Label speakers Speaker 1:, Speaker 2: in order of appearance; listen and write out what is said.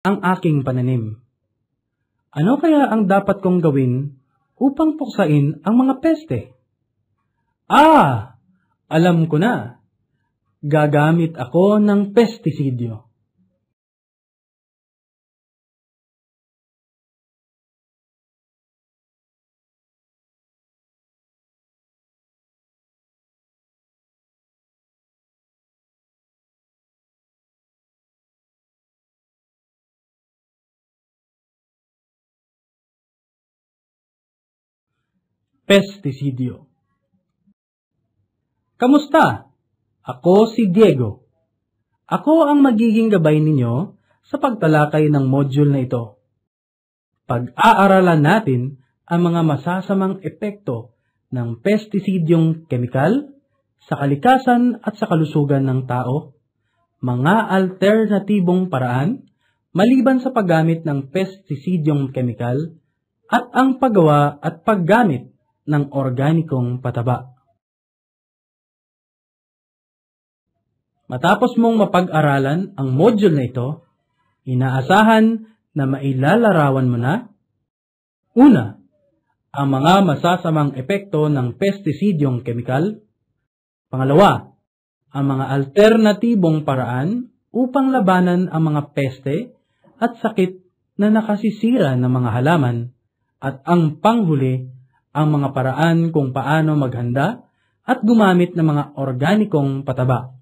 Speaker 1: ang aking pananim. Ano kaya ang dapat kong gawin upang puksain ang mga peste? Alam ko na. Gagamit ako ng pestisidyo. Pestisidyo. Kamusta? Ako si Diego. Ako ang magiging gabay ninyo sa pagtalakay ng module na ito. Pag-aaralan natin ang mga masasamang epekto ng pestisidyong kemikal sa kalikasan at sa kalusugan ng tao, mga alternatibong paraan maliban sa paggamit ng pestisidyong kemikal at ang paggawa at paggamit ng organikong pataba. Matapos mong mapag-aralan ang module na ito, inaasahan na mailalarawan mo na: una, ang mga masasamang epekto ng pestisidyong kemikal; pangalawa, ang mga alternatibong paraan upang labanan ang mga peste at sakit na nakasisira ng mga halaman; at ang panghuli, ang mga paraan kung paano maghanda at gumamit ng mga organikong pataba.